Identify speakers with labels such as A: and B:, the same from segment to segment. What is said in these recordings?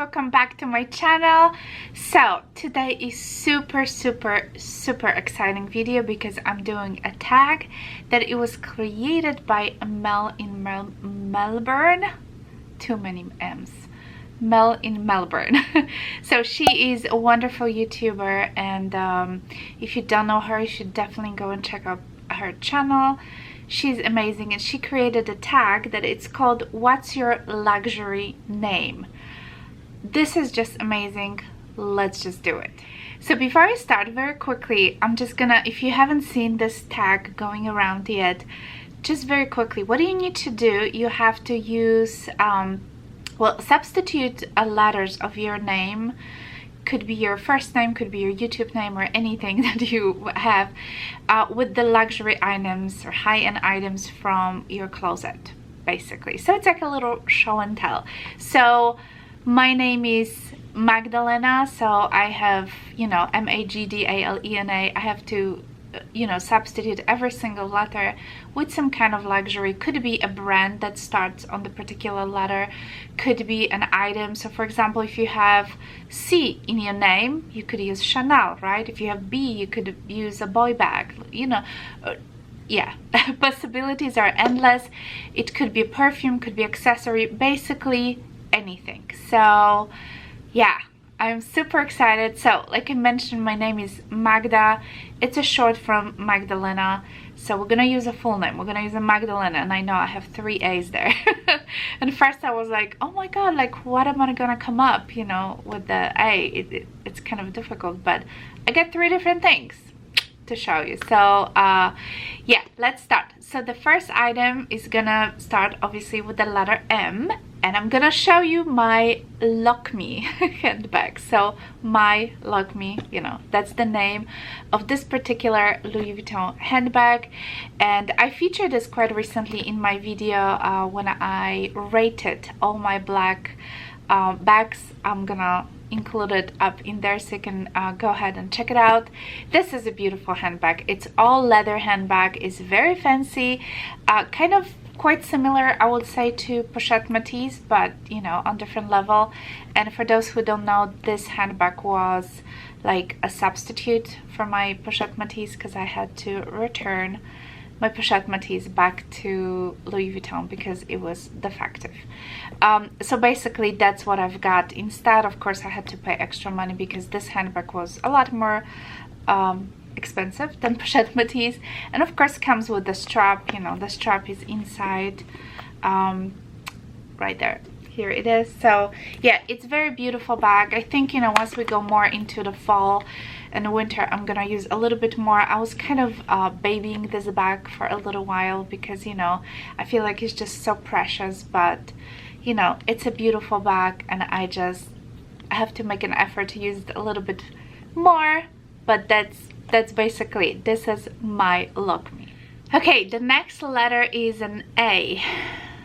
A: welcome back to my channel. So today is super exciting video because I'm doing a tag that it was created by Mel in Melbourne. Too many M's. Mel in Melbourne. So she is a wonderful YouTuber, and if you don't know her, you should definitely go and check out her channel. She's amazing, and she created a tag that it's called "What's Your Luxury Name?" This is just amazing. Let's just do it. So before I start, very quickly, I'm just gonna, if you haven't seen this tag going around yet, just very quickly, what do you need to do? You have to use well, substitute letters of your name. Could be your first name, could be your YouTube name, or anything that you have with the luxury items or high-end items from your closet, basically. So it's like a little show and tell. So my name is Magdalena, so I have, you know, Magdalena. I have to, you know, substitute every single letter with some kind of luxury. Could be a brand that starts on the particular letter, could be an item. So for example, if you have C in your name, you could use Chanel, right? If you have B, you could use a boy bag, you know. Yeah, possibilities are endless. It could be a perfume, could be accessory, basically anything. So yeah, I'm super excited. So like I mentioned, my name is Magda. It's a short from Magdalena, so we're gonna use a full name. We're gonna use a Magdalena, and I know I have 3 A's there. And first I was like, oh my god, like what am I gonna come up, you know, with the A? It's kind of difficult, but I get 3 different things to show you. So yeah, let's start. So the first item is gonna start obviously with the letter M, and I'm gonna show you my Lock Me handbag. So my Lock Me, you know, that's the name of this particular Louis Vuitton handbag, and I featured this quite recently in my video when I rated all my black bags. I'm gonna include it up in there so you can go ahead and check it out. This is a beautiful handbag. It's all leather handbag. It's very fancy, kind of quite similar, I would say, to Pochette Métis, but you know, on different level. And for those who don't know, this handbag was like a substitute for my Pochette Métis because I had to return my Pochette Métis back to Louis Vuitton because it was defective. So basically that's what I've got instead. Of course I had to pay extra money because this handbag was a lot more expensive than Pochette Métis, and of course comes with the strap. You know, the strap is inside right there. Here it is. So yeah, it's a very beautiful bag. I think, you know, once we go more into the fall and winter, I'm gonna use a little bit more. I was kind of babying this bag for a little while because, you know, I feel like it's just so precious, but you know, it's a beautiful bag, and I have to make an effort to use it a little bit more. But that's basically it. This is my Lock Me. Okay, the next letter is an A.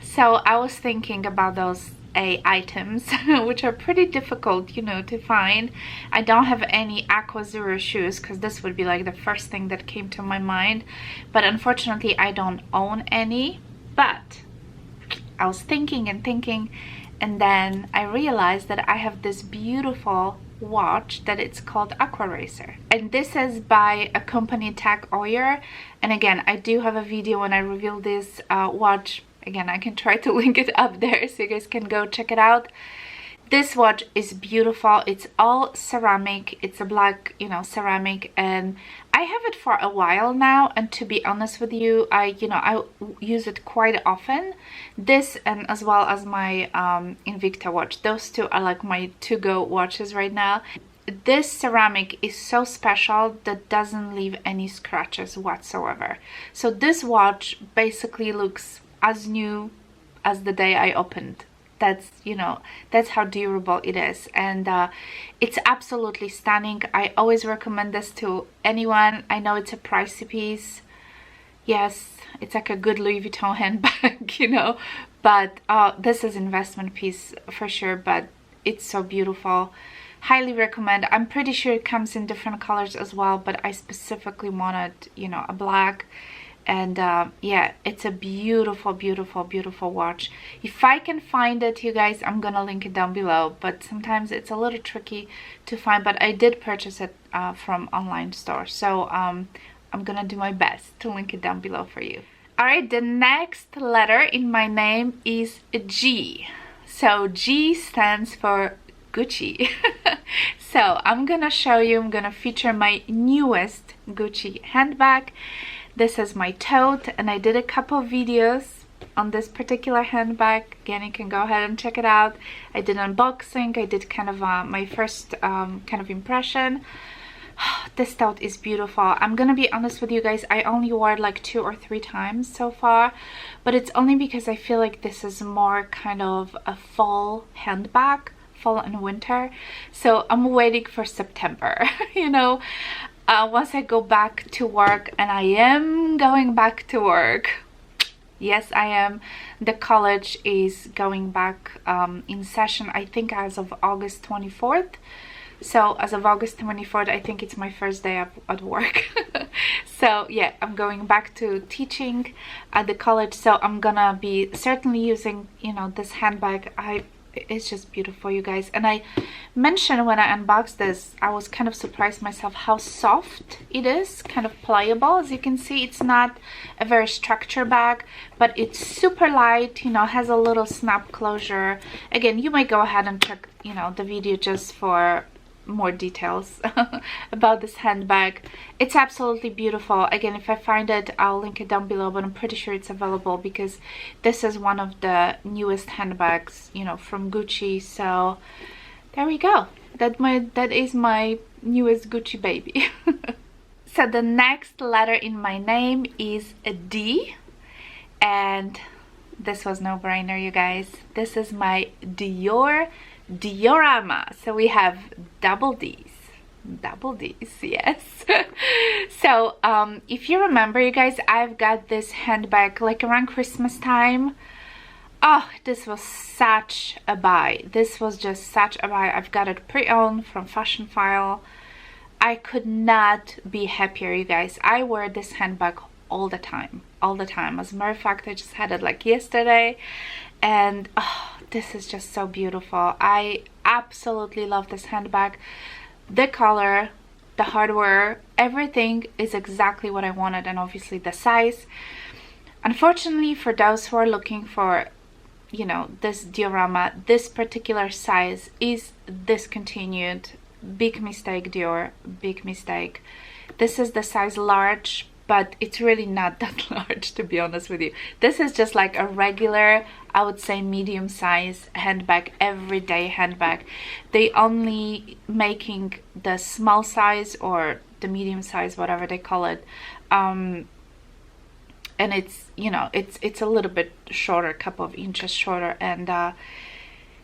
A: So I was thinking about those A items, which are pretty difficult, you know, to find. I don't have any Aqua Zero shoes because this would be like the first thing that came to my mind, but unfortunately I don't own any. But I was thinking and thinking, and then I realized that I have this beautiful watch that it's called Aqua Racer, and this is by a company Tag Heuer. And again, I do have a video when I reveal this watch. Again, I can try to link it up there so you guys can go check it out. This watch is beautiful. It's all ceramic. It's a black, you know, ceramic, and I have it for a while now, and to be honest with you, I use it quite often. This, and as well as my Invicta watch. Those two are like my to-go watches right now. This ceramic is so special that doesn't leave any scratches whatsoever. So this watch basically looks as new as the day I opened. That's, you know, that's how durable it is, and it's absolutely stunning. I always recommend this to anyone. I know it's a pricey piece. Yes, it's like a good Louis Vuitton handbag, you know, but this is investment piece for sure. But it's so beautiful. Highly recommend. I'm pretty sure it comes in different colors as well, but I specifically wanted, you know, a black, And yeah, it's a beautiful, beautiful, beautiful watch. If I can find it, you guys, I'm gonna link it down below, but sometimes it's a little tricky to find. But I did purchase it from online store, so I'm gonna do my best to link it down below for you. All right, the next letter in my name is G. So G stands for Gucci. So I'm gonna show you, I'm gonna feature my newest Gucci handbag. This is my tote, and I did a couple videos on this particular handbag. Again, you can go ahead and check it out. I did unboxing, I did kind of my first kind of impression. This tote is beautiful. I'm gonna be honest with you guys, I only wore it like 2 or 3 times so far, but it's only because I feel like this is more kind of a fall handbag, fall and winter. So I'm waiting for September, you know, once I go back to work, and I am going back to work. Yes, I am. The college is going back in session, I think as of August 24th. So as of August 24th, I think it's my first day at work. So yeah, I'm going back to teaching at the college. So I'm gonna be certainly using, you know, this handbag. It's just beautiful, you guys. And I mentioned when I unboxed this, I was kind of surprised myself how soft it is, kind of pliable. As you can see, it's not a very structured bag, but it's super light, you know, has a little snap closure. Again, you might go ahead and check, you know, the video just for more details about this handbag. It's absolutely beautiful. Again, if I find it, I'll link it down below, but I'm pretty sure it's available because this is one of the newest handbags, you know, from Gucci. So there we go. That is my newest Gucci baby. So the next letter in my name is a D, and this was no brainer, you guys. This is my Dior diorama. So we have double D's, yes. So if you remember, you guys, I've got this handbag like around Christmas time. Oh, this was such a buy. This was just such a buy. I've got it pre-owned from Fashionphile. I could not be happier, you guys. I wear this handbag all the time, As a matter of fact, I just had it like yesterday, and oh, this is just so beautiful. I absolutely love this handbag. The color, the hardware, everything is exactly what I wanted, and obviously the size. Unfortunately, for those who are looking for, you know, this diorama, this particular size is discontinued. Big mistake, Dior, big mistake. This is the size large, but it's really not that large, to be honest with you. This is just like a regular, I would say medium size handbag, everyday handbag. They only making the small size or the medium size, whatever they call it. And it's, you know, it's a little bit shorter, a couple of inches shorter, and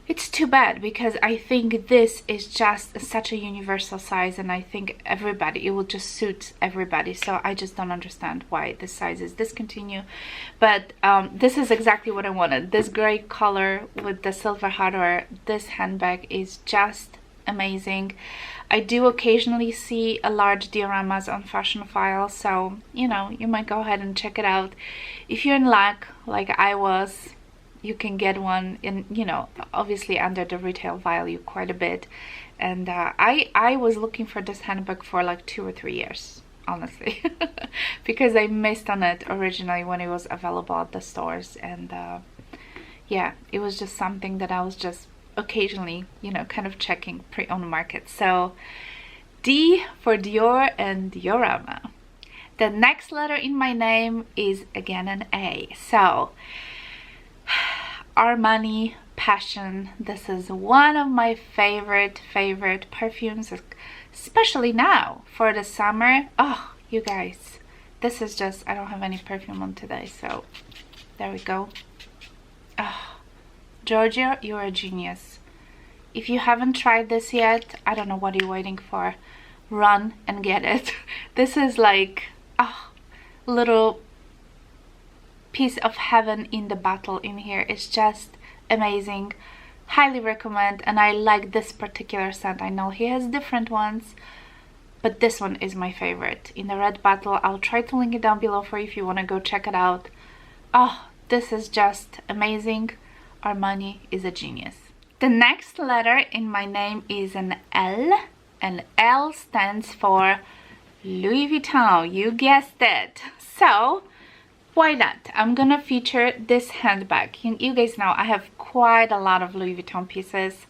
A: it's too bad because I think this is just such a universal size, and I think everybody, it will just suit everybody. So I just don't understand why this size is discontinued. But this is exactly what I wanted. This gray color with the silver hardware, this handbag is just amazing. I do occasionally see a large dioramas on Fashionphile, so you know, you might go ahead and check it out. If you're in luck, like I was, you can get one in, you know, obviously under the retail value quite a bit. And I was looking for this handbag for like 2 or 3 years, honestly, because I missed on it originally when it was available at the stores. And yeah, it was just something that I was just occasionally, you know, kind of checking pre-owned market. So D for Dior and diorama. The next letter in my name is again an A. So Armani Passion. This is one of my favorite perfumes, especially now for the summer. Oh, you guys, this is just, I don't have any perfume on today, so there we go. Oh, Georgia, you're a genius. If you haven't tried this yet, I don't know what you're waiting for. Run and get it. This is like a little piece of heaven in the bottle in here. It's just amazing. Highly recommend. And I like this particular scent. I know he has different ones, but this one is my favorite in the red bottle. I'll try to link it down below for you if you want to go check it out. Oh, this is just amazing. Armani is a genius. The next letter in my name is an L, and L stands for Louis Vuitton. You guessed it. So why not? I'm gonna feature this handbag. You guys know I have quite a lot of Louis Vuitton pieces.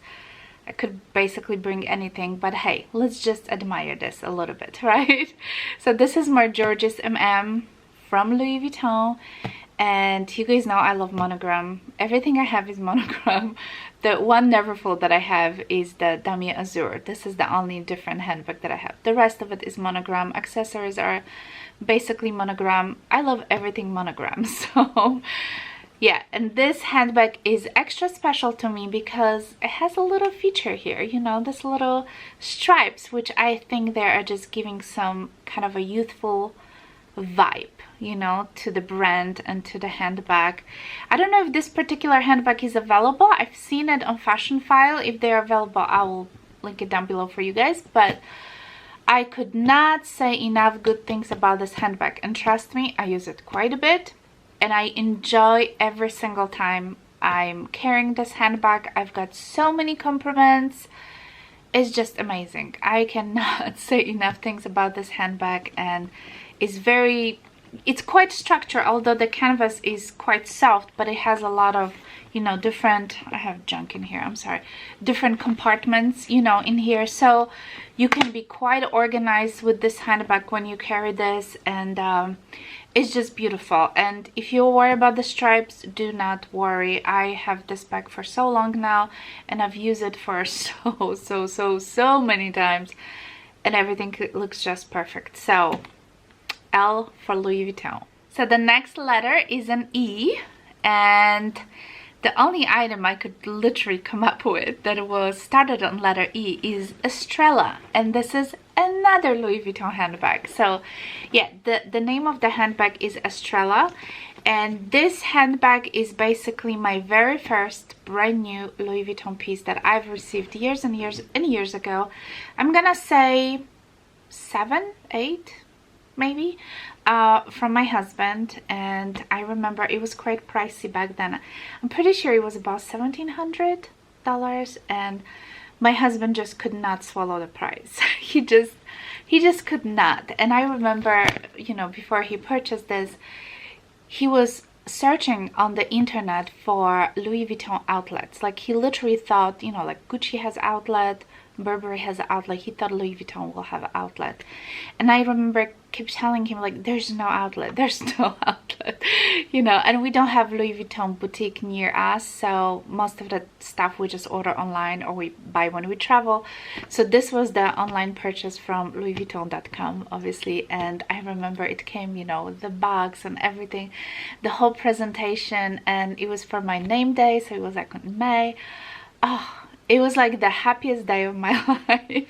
A: I could basically bring anything, but hey, let's just admire this a little bit, right? So this is my Georges MM from Louis Vuitton, and you guys know I love monogram. Everything I have is monogram. The one Neverfull that I have is the Damier Azur. This is the only different handbag that I have. The rest of it is monogram. Accessories are basically monogram. I love everything monogram. So yeah, and this handbag is extra special to me because it has a little feature here, you know, this little stripes, which I think they are just giving some kind of a youthful vibe, you know, to the brand and to the handbag. I don't know if this particular handbag is available. I've seen it on Fashion File. If they're available, I will link it down below for you guys, but I could not say enough good things about this handbag, and trust me, I use it quite a bit and I enjoy every single time I'm carrying this handbag. I've got so many compliments. It's just amazing. I cannot say enough things about this handbag, and it's quite structured, although the canvas is quite soft, but it has a lot of, you know, different, I have junk in here, I'm sorry, different compartments, you know, in here, so you can be quite organized with this handbag when you carry this, and it's just beautiful. And if you worry about the stripes, do not worry. I have this bag for so long now, and I've used it for so many times, and everything looks just perfect. So L for Louis Vuitton. So the next letter is an E, and the only item I could literally come up with that was started on letter E is Estrella, and this is another Louis Vuitton handbag. So yeah, the name of the handbag is Estrella, and this handbag is basically my very first brand new Louis Vuitton piece that I've received years and years ago. I'm gonna say 7, 8 maybe, from my husband, and I remember it was quite pricey back then. I'm pretty sure it was about $1,700, and my husband just could not swallow the price. he just could not. And I remember, you know, before he purchased this, he was searching on the internet for Louis Vuitton outlets. Like, he literally thought, you know, like Gucci has outlet, Burberry has an outlet, he thought Louis Vuitton will have an outlet. And I remember keep telling him, like, there's no outlet, there's no outlet, you know, and we don't have Louis Vuitton boutique near us, so most of the stuff we just order online or we buy when we travel. So this was the online purchase from louisvuitton.com, obviously, and I remember it came, you know, with the box and everything, the whole presentation, and it was for my name day, so it was like in May. Oh, it was like the happiest day of my life.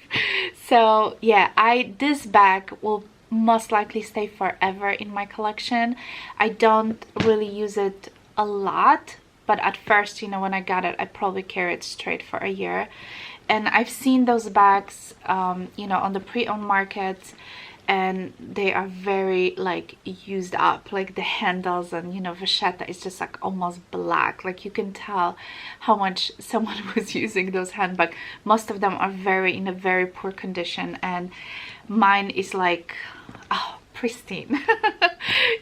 A: So yeah, this bag will most likely stay forever in my collection. I don't really use it a lot, but at first, you know, when I got it, I probably carried it straight for a year. And I've seen those bags, you know, on the pre-owned markets, and they are very like used up, like the handles and, you know, vachetta is just like almost black, like you can tell how much someone was using those handbags. Most of them are in a very poor condition, and mine is like, oh, pristine.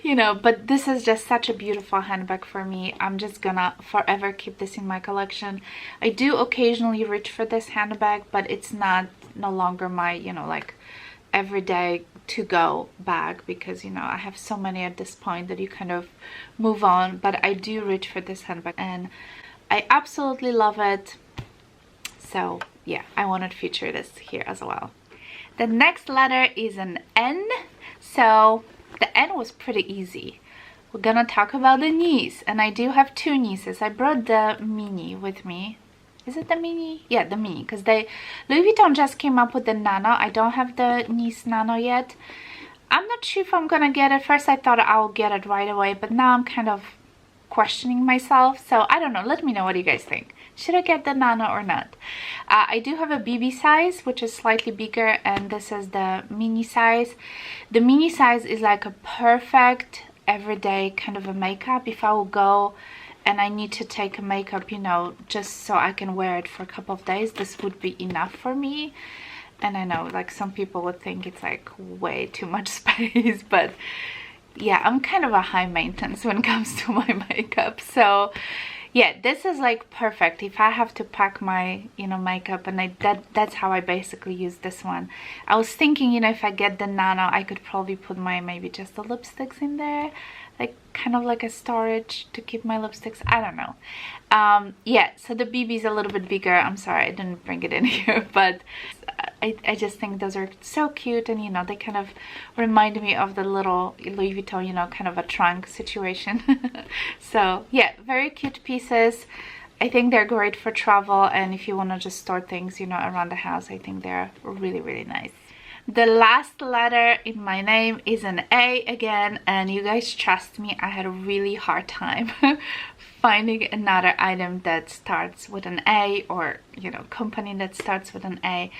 A: You know, but this is just such a beautiful handbag for me. I'm just gonna forever keep this in my collection. I do occasionally reach for this handbag, but it's no longer my, you know, like everyday to-go bag, because, you know, I have so many at this point that you kind of move on. But I do reach for this handbag and I absolutely love it. So yeah, I wanted to feature this here as well. The next letter is an N. So the N was pretty easy. We're gonna talk about the niece, and I do have 2 nieces. I brought the mini with me. Is it the mini? Yeah, the mini, because Louis Vuitton just came up with the nano. I don't have the niece nano yet. I'm not sure if I'm gonna get it. First I thought I'll get it right away, but now I'm kind of questioning myself. So I don't know, let me know what you guys think. should I get the nano or not? I do have a BB size, which is slightly bigger, and this is the mini size. The mini size is like a perfect everyday kind of a makeup. If I will go and I need to take a makeup, you know, just so I can wear it for a couple of days, this would be enough for me. And I know like some people would think it's like way too much space, but yeah, I'm kind of a high maintenance when it comes to my makeup. So yeah, this is like perfect if I have to pack my, you know, makeup, and that's how I basically use this one. I was thinking, you know, if I get the nano, I could probably put my maybe just the lipsticks in there, like kind of like a storage to keep my lipsticks. I don't know. Yeah, so the BB is a little bit bigger. I'm sorry I didn't bring it in here, but I just think those are so cute, and you know, they kind of remind me of the little Louis Vuitton, you know, kind of a trunk situation. So yeah, very cute pieces. I think they're great for travel, and if you want to just store things, you know, around the house, I think they're really, really nice. The last letter in my name is an A again, and you guys trust me, I had a really hard time finding another item that starts with an A, or you know, company that starts with an A.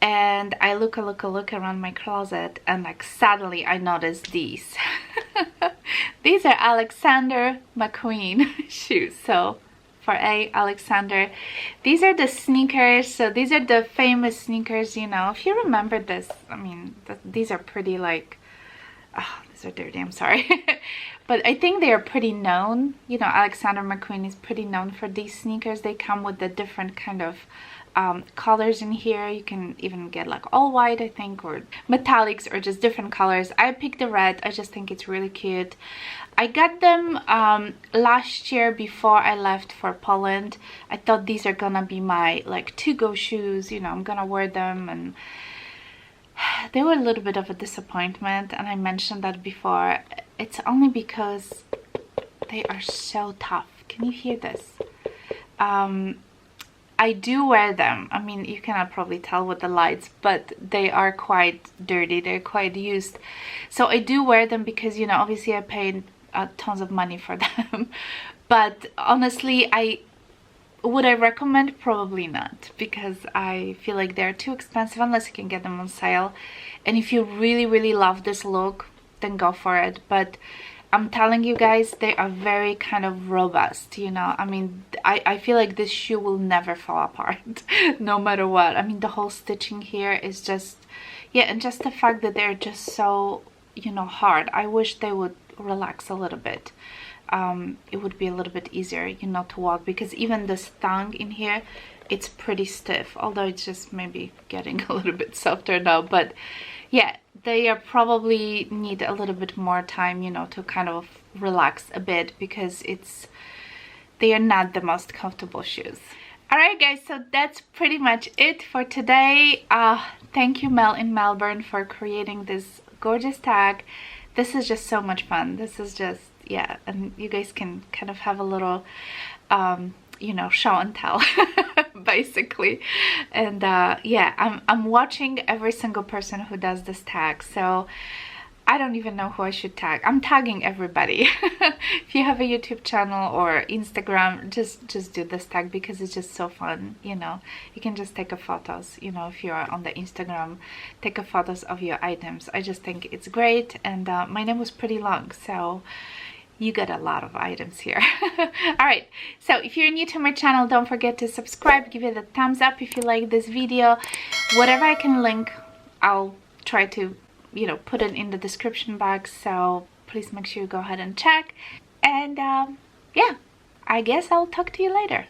A: And I look around my closet, and like suddenly I noticed these. These are Alexander McQueen shoes. So for A, Alexander, these are the sneakers. So these are the famous sneakers, you know, if you remember this. I mean, these are pretty like, oh, these are dirty, I'm sorry. But I think they are pretty known, you know. Alexander McQueen is pretty known for these sneakers. They come with the different kind of colors in here. You can even get like all white, I think, or metallics, or just different colors. I picked the red. I just think it's really cute. I got them last year before I left for Poland. I thought these are gonna be my like to-go shoes, you know, I'm gonna wear them, and they were a little bit of a disappointment, and I mentioned that before. It's only because they are so tough. Can you hear this? I do wear them. I mean, you cannot probably tell with the lights, but they are quite dirty. They're quite used. So I do wear them because, you know, obviously I paid tons of money for them. But honestly, would I recommend? Probably not, because I feel like they're too expensive unless you can get them on sale. And if you really, really love this look, then go for it. But I'm telling you guys, they are very kind of robust, you know. I mean, I feel like this shoe will never fall apart no matter what. I mean, the whole stitching here is just, yeah, and just the fact that they're just so, you know, hard. I wish they would relax a little bit. It would be a little bit easier, you know, to walk, because even this tongue in here, it's pretty stiff, although it's just maybe getting a little bit softer now. But yeah, they are probably need a little bit more time, you know, to kind of relax a bit, because they are not the most comfortable shoes. Alright guys, so that's pretty much it for today. Thank you, Mel in Melbourne, for creating this gorgeous tag. This is just so much fun. This is just, yeah, and you guys can kind of have a little you know, show and tell basically. And yeah, I'm watching every single person who does this tag, so I don't even know who I should tag. I'm tagging everybody. If you have a YouTube channel or Instagram, just do this tag, because it's just so fun, you know. You can just take a photos, you know, if you're on the Instagram, take a photos of your items. I just think it's great. And my name was pretty long, so you got a lot of items here. Alright, so if you're new to my channel, don't forget to subscribe, give it a thumbs up if you like this video. Whatever I can link, I'll try to, you know, put it in the description box, so please make sure you go ahead and check. And yeah, I guess I'll talk to you later.